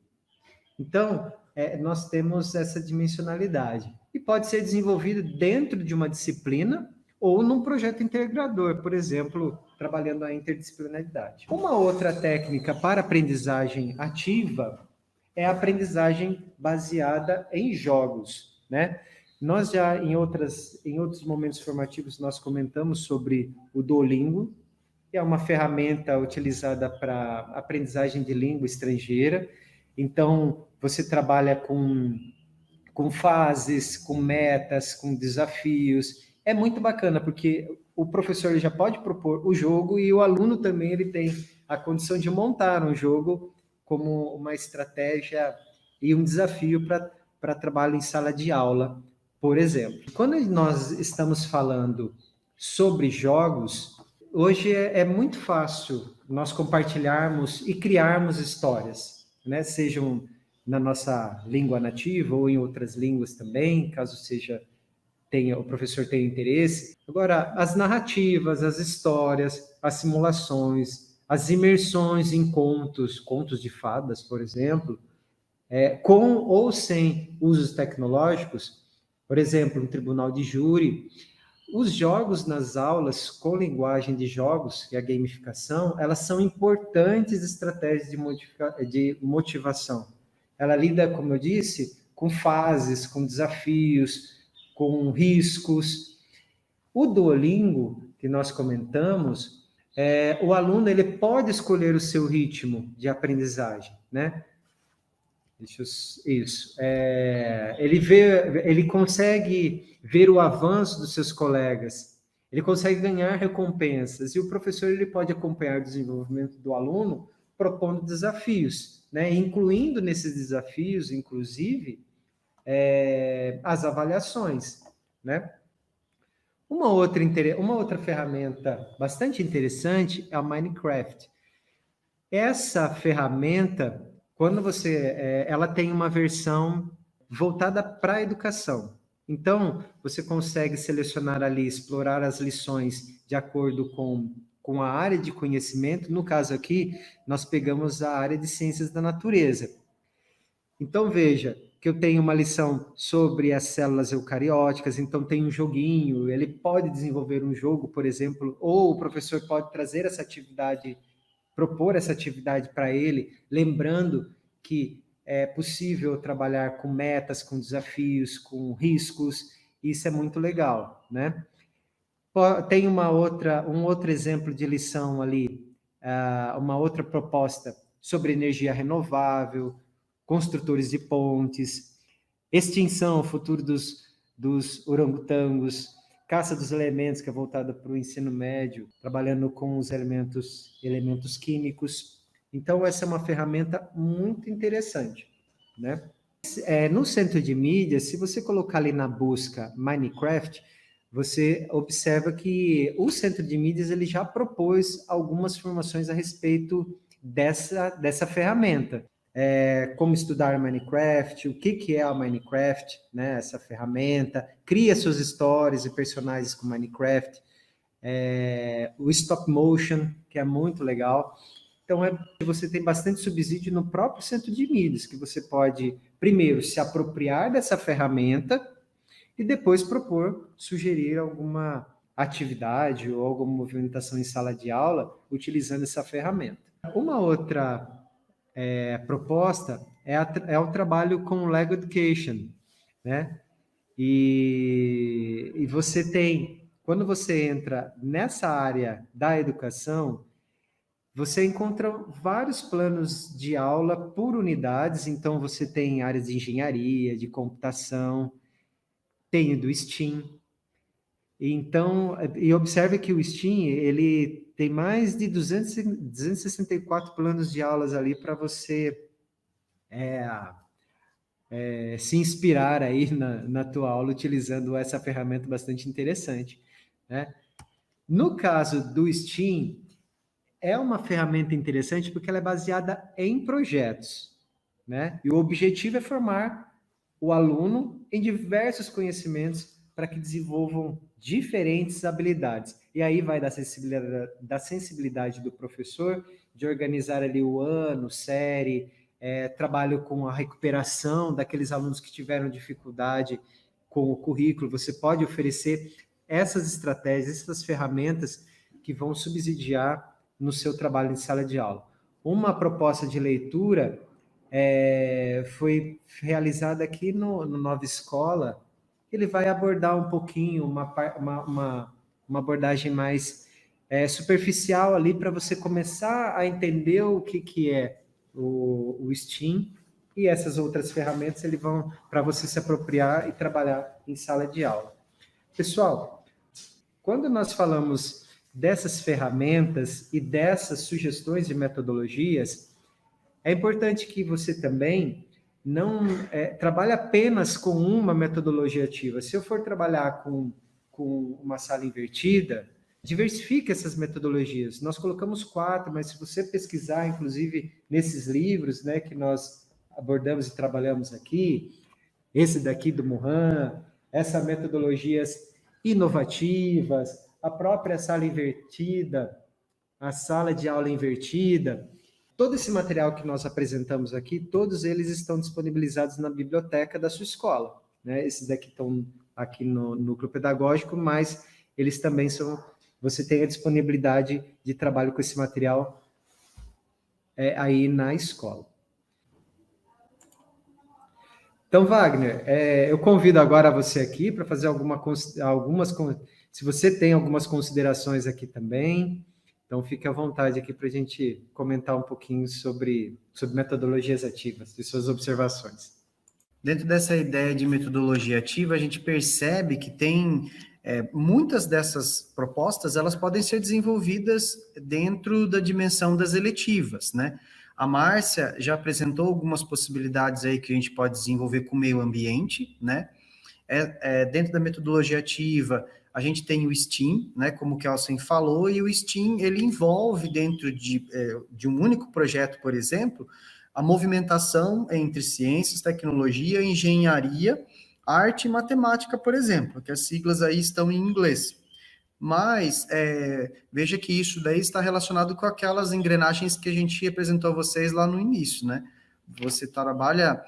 Então, nós temos essa dimensionalidade. E pode ser desenvolvido dentro de uma disciplina ou num projeto integrador, por exemplo, trabalhando a interdisciplinaridade. Uma outra técnica para aprendizagem ativa é a aprendizagem baseada em jogos, né? Nós já, em outros momentos formativos, nós comentamos sobre o Duolingo, que é uma ferramenta utilizada para aprendizagem de língua estrangeira. Então, você trabalha com fases, com metas, com desafios. É muito bacana, porque o professor ele já pode propor o jogo e o aluno também ele tem a condição de montar um jogo como uma estratégia e um desafio para trabalho em sala de aula, por exemplo. Quando nós estamos falando sobre jogos, hoje é muito fácil nós compartilharmos e criarmos histórias, né? Sejam na nossa língua nativa ou em outras línguas também, caso o professor tenha interesse. Agora, as narrativas, as histórias, as simulações, as imersões em contos de fadas, por exemplo, com ou sem usos tecnológicos, por exemplo, um tribunal de júri, os jogos nas aulas com linguagem de jogos e a gamificação, elas são importantes estratégias de motivação. Ela lida, como eu disse, com fases, com desafios, com riscos. O Duolingo, que nós comentamos, o aluno ele pode escolher o seu ritmo de aprendizagem, né? Ele consegue ver o avanço dos seus colegas, ele consegue ganhar recompensas, e o professor ele pode acompanhar o desenvolvimento do aluno propondo desafios, né? Incluindo nesses desafios, inclusive, as avaliações, né? Uma outra ferramenta bastante interessante é a Minecraft. Essa ferramenta, quando ela tem uma versão voltada para a educação. Então, você consegue selecionar ali, explorar as lições de acordo com a área de conhecimento. No caso aqui, nós pegamos a área de ciências da natureza. Então, veja que eu tenho uma lição sobre as células eucarióticas, então tem um joguinho, ele pode desenvolver um jogo, por exemplo, ou o professor pode trazer essa atividade, propor essa atividade para ele, lembrando que é possível trabalhar com metas, com desafios, com riscos, isso é muito legal, né? Tem um outro exemplo de lição ali, uma outra proposta sobre energia renovável, construtores de pontes, extinção, futuro dos orangotangos, caça dos elementos, que é voltada para o ensino médio, trabalhando com os elementos químicos. Então, essa é uma ferramenta muito interessante, né? No centro de mídia, se você colocar ali na busca Minecraft, você observa que o centro de mídias ele já propôs algumas informações a respeito dessa ferramenta. Como estudar Minecraft, o que é a Minecraft, né, essa ferramenta, cria suas histórias e personagens com Minecraft, o stop motion, que é muito legal. Então, você tem bastante subsídio no próprio centro de mídias, que você pode, primeiro, se apropriar dessa ferramenta e depois sugerir alguma atividade ou alguma movimentação em sala de aula utilizando essa ferramenta. Uma outra proposta é o trabalho com Lego Education, né? E você tem, quando você entra nessa área da educação, você encontra vários planos de aula por unidades, então você tem áreas de engenharia, de computação, tem o do STEAM. Então, e observe que o STEAM, ele tem mais de 264 planos de aulas ali para você se inspirar aí na tua aula utilizando essa ferramenta bastante interessante, né? No caso do STEAM, é uma ferramenta interessante porque ela é baseada em projetos, né? E o objetivo é formar o aluno em diversos conhecimentos para que desenvolvam diferentes habilidades. E aí vai da sensibilidade do professor, de organizar ali o ano, série, trabalho com a recuperação daqueles alunos que tiveram dificuldade com o currículo. Você pode oferecer essas estratégias, essas ferramentas que vão subsidiar no seu trabalho em sala de aula. Uma proposta de leitura foi realizada aqui no Nova Escola. Ele vai abordar um pouquinho, uma abordagem mais superficial ali, para você começar a entender o que é o STEAM, e essas outras ferramentas eles vão para você se apropriar e trabalhar em sala de aula. Pessoal, quando nós falamos dessas ferramentas e dessas sugestões de metodologias, é importante que você também não trabalhe apenas com uma metodologia ativa. Se eu for trabalhar com uma sala invertida, diversifique essas metodologias. Nós colocamos 4, mas se você pesquisar, inclusive, nesses livros, né, que nós abordamos e trabalhamos aqui, esse daqui do Mohan, essas metodologias inovativas, a própria sala invertida, a sala de aula invertida, todo esse material que nós apresentamos aqui, todos eles estão disponibilizados na biblioteca da sua escola, né? Esses daqui estão aqui no núcleo pedagógico, mas eles também você tem a disponibilidade de trabalho com esse material aí na escola. Então, Wagner, eu convido agora você aqui para fazer se você tem algumas considerações aqui também, então fique à vontade aqui para a gente comentar um pouquinho sobre metodologias ativas, de suas observações. Dentro dessa ideia de metodologia ativa, a gente percebe que tem muitas dessas propostas, elas podem ser desenvolvidas dentro da dimensão das eletivas, né? A Márcia já apresentou algumas possibilidades aí que a gente pode desenvolver com o meio ambiente, né? Dentro da metodologia ativa, a gente tem o STEAM, né, como o Kelsen falou, e o STEAM, ele envolve dentro de um único projeto, por exemplo, a movimentação entre ciências, tecnologia, engenharia, arte e matemática, por exemplo, que as siglas aí estão em inglês. Mas veja que isso daí está relacionado com aquelas engrenagens que a gente apresentou a vocês lá no início, né? Você trabalha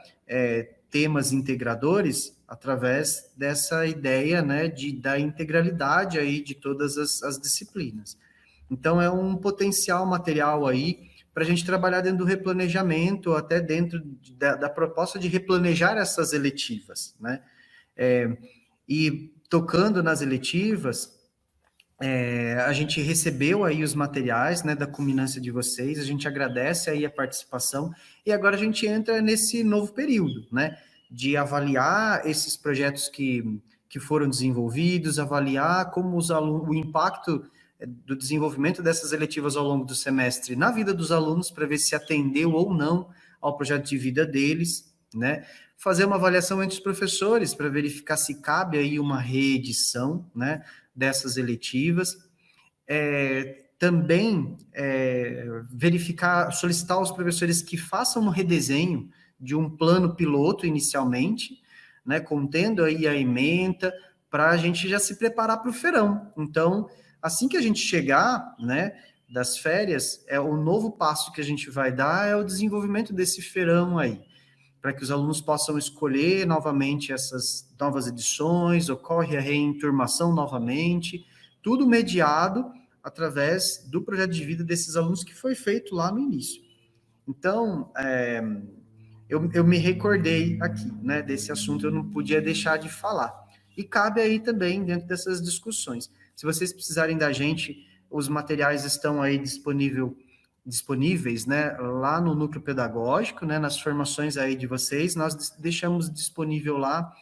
temas integradores através dessa ideia, né, da integralidade aí de todas as disciplinas. Então, é um potencial material aí para a gente trabalhar dentro do replanejamento, até dentro da proposta de replanejar essas eletivas, né? E tocando nas eletivas, a gente recebeu aí os materiais, né, da culminância de vocês, a gente agradece aí a participação, e agora a gente entra nesse novo período, né, de avaliar esses projetos que foram desenvolvidos, avaliar como o impacto do desenvolvimento dessas eletivas ao longo do semestre na vida dos alunos, para ver se atendeu ou não ao projeto de vida deles, né, fazer uma avaliação entre os professores, para verificar se cabe aí uma reedição, né, dessas eletivas, também verificar, solicitar aos professores que façam um redesenho de um plano piloto inicialmente, né, contendo aí a ementa, para a gente já se preparar para o verão. Então, assim que a gente chegar, né, das férias, o novo passo que a gente vai dar é o desenvolvimento desse verão aí, para que os alunos possam escolher novamente essas novas edições, ocorre a reenturmação novamente, tudo mediado através do projeto de vida desses alunos que foi feito lá no início. Então, eu me recordei aqui, né, desse assunto, eu não podia deixar de falar. E cabe aí também dentro dessas discussões. Se vocês precisarem da gente, os materiais estão aí disponíveis, né, lá no núcleo pedagógico, né, nas formações aí de vocês, nós deixamos disponível lá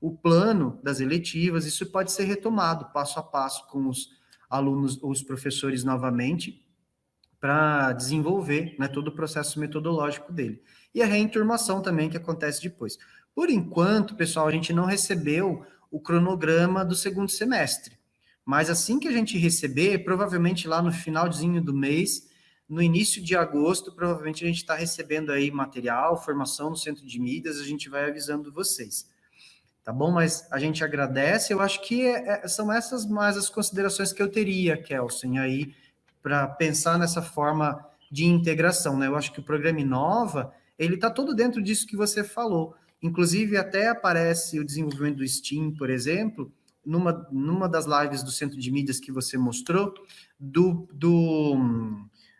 o plano das eletivas, isso pode ser retomado passo a passo com os alunos, os professores novamente, para desenvolver, né, todo o processo metodológico dele. E a reenturmação também, que acontece depois. Por enquanto, pessoal, a gente não recebeu o cronograma do segundo semestre, mas assim que a gente receber, provavelmente lá no finalzinho do mês, no início de agosto, provavelmente a gente está recebendo aí material, formação no centro de mídias, a gente vai avisando vocês. Tá bom? Mas a gente agradece, eu acho que são essas mais as considerações que eu teria, Kelsen, aí, para pensar nessa forma de integração, né? Eu acho que o programa Inova, ele está todo dentro disso que você falou. Inclusive, até aparece o desenvolvimento do STEAM, por exemplo, numa das lives do Centro de Mídias que você mostrou,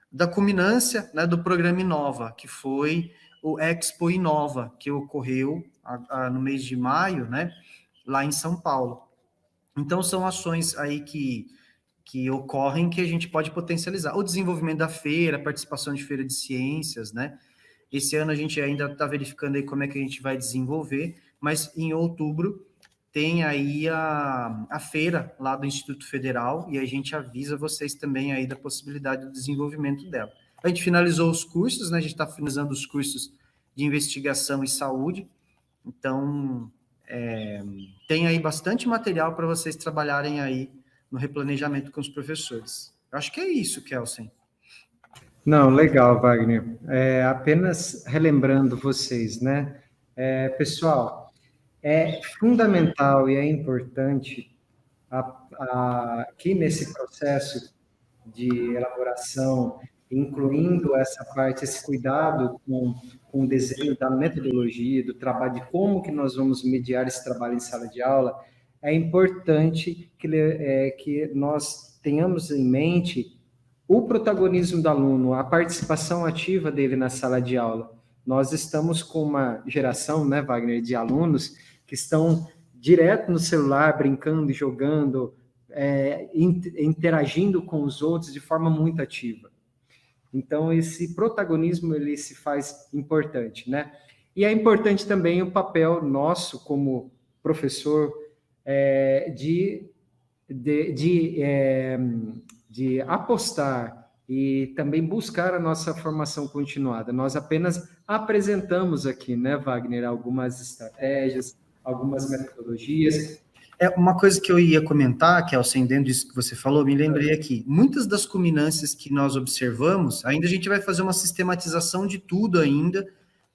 da culminância, né, do programa Inova, que foi o Expo Inova, que ocorreu no mês de maio, né, lá em São Paulo. Então, são ações aí que ocorrem que a gente pode potencializar. O desenvolvimento da feira, a participação de feira de ciências, né? Esse ano a gente ainda está verificando aí como é que a gente vai desenvolver, mas em outubro tem aí a feira lá do Instituto Federal, e a gente avisa vocês também aí da possibilidade do desenvolvimento dela. A gente finalizou os cursos, né? A gente está finalizando os cursos de investigação e saúde, então tem aí bastante material para vocês trabalharem aí no replanejamento com os professores. Eu acho que é isso, Kelsen. Não, legal, Wagner. Apenas relembrando vocês, né? Pessoal, é fundamental e é importante aqui nesse processo de elaboração, incluindo essa parte, esse cuidado com o desenho da metodologia, do trabalho, de como que nós vamos mediar esse trabalho em sala de aula, é importante que nós tenhamos em mente o protagonismo do aluno, a participação ativa dele na sala de aula. Nós estamos com uma geração, né, Wagner, de alunos que estão direto no celular, brincando e jogando, interagindo com os outros de forma muito ativa. Então, esse protagonismo, ele se faz importante, né? E é importante também o papel nosso como professor de de apostar e também buscar a nossa formação continuada. Nós apenas apresentamos aqui, né, Wagner, algumas estratégias, algumas metodologias. Uma coisa que eu ia comentar, Kelsen, dentro disso que você falou, me lembrei aqui. Muitas das culminâncias que nós observamos, ainda a gente vai fazer uma sistematização de tudo ainda,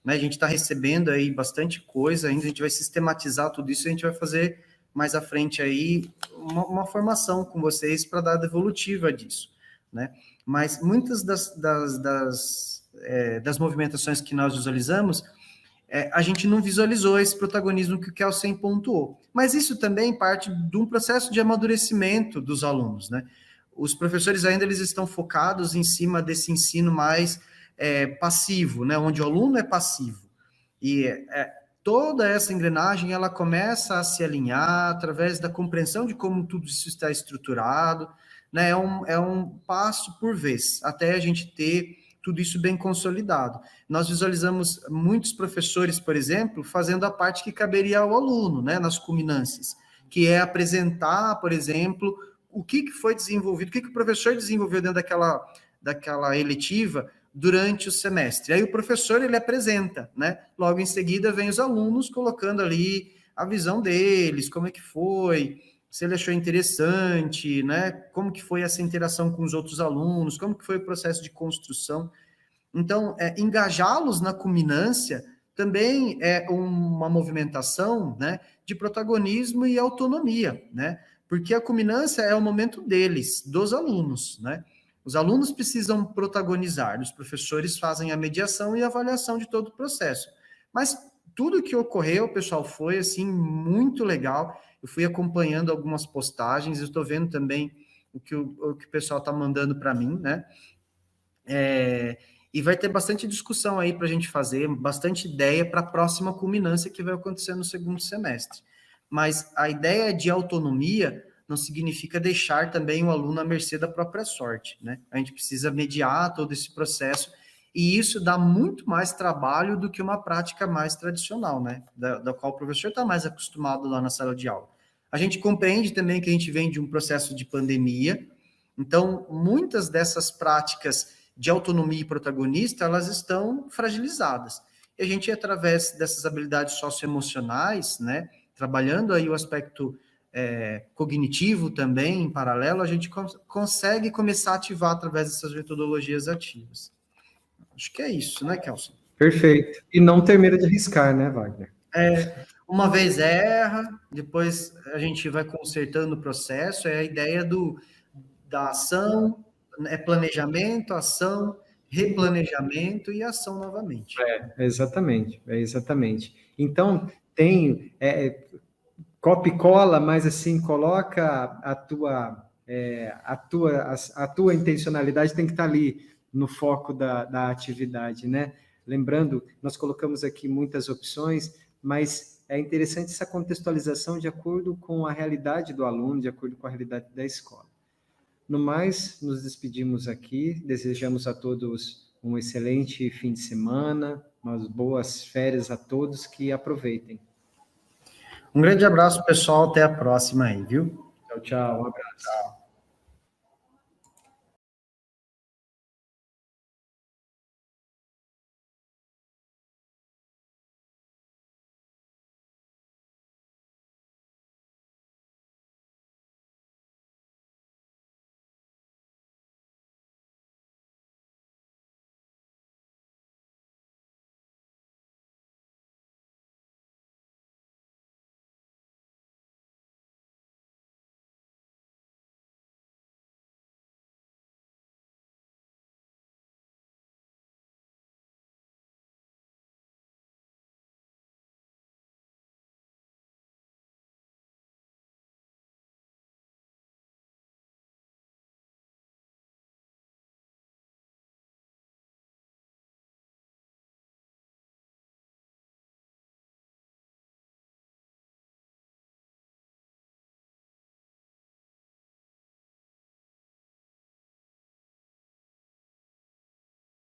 né? A gente está recebendo aí bastante coisa, ainda a gente vai sistematizar tudo isso, a gente vai fazer mais à frente aí uma formação com vocês para dar devolutiva disso, né? Mas muitas das movimentações que nós visualizamos, a gente não visualizou esse protagonismo que o Kelsen pontuou. Mas isso também parte de um processo de amadurecimento dos alunos, né? Os professores ainda eles estão focados em cima desse ensino mais passivo, né? Onde o aluno é passivo. E toda essa engrenagem, ela começa a se alinhar através da compreensão de como tudo isso está estruturado, né? É um passo por vez, até a gente ter tudo isso bem consolidado. Nós visualizamos muitos professores, por exemplo, fazendo a parte que caberia ao aluno, né, nas culminâncias, que é apresentar, por exemplo, o que foi desenvolvido, o que o professor desenvolveu dentro daquela eletiva durante o semestre. Aí o professor, ele apresenta, né? Logo em seguida vem os alunos colocando ali a visão deles, como é que foi, se ele achou interessante, né? Como que foi essa interação com os outros alunos, como que foi o processo de construção. Então, engajá-los na culminância também é uma movimentação, né, de protagonismo e autonomia, né? Porque a culminância é o momento deles, dos alunos, né? Os alunos precisam protagonizar, os professores fazem a mediação e a avaliação de todo o processo. Mas tudo que ocorreu, pessoal, foi, assim, muito legal. Eu fui acompanhando algumas postagens, eu estou vendo também o que o pessoal está mandando para mim, né? E vai ter bastante discussão aí para a gente fazer, bastante ideia para a próxima culminância que vai acontecer no segundo semestre. Mas a ideia de autonomia não significa deixar também o aluno à mercê da própria sorte, né? A gente precisa mediar todo esse processo, e isso dá muito mais trabalho do que uma prática mais tradicional, né? Da qual o professor está mais acostumado lá na sala de aula. A gente compreende também que a gente vem de um processo de pandemia, então muitas dessas práticas de autonomia e protagonista, elas estão fragilizadas. E a gente, através dessas habilidades socioemocionais, né, trabalhando aí o aspecto cognitivo também, em paralelo, a gente consegue começar a ativar através dessas metodologias ativas. Acho que é isso, né, Kelsen? Perfeito. E não ter medo de arriscar, né, Wagner? Uma vez erra, depois a gente vai consertando o processo, é a ideia da ação, planejamento, ação, replanejamento e ação novamente. Exatamente. Então, tem copia e cola, mas assim, coloca a tua intencionalidade tem que estar ali no foco da atividade, né? Lembrando, nós colocamos aqui muitas opções, mas é interessante essa contextualização de acordo com a realidade do aluno, de acordo com a realidade da escola. No mais, nos despedimos aqui, desejamos a todos um excelente fim de semana, umas boas férias a todos, que aproveitem. Um grande abraço, pessoal, até a próxima aí, viu? Tchau, um abraço. Tchau.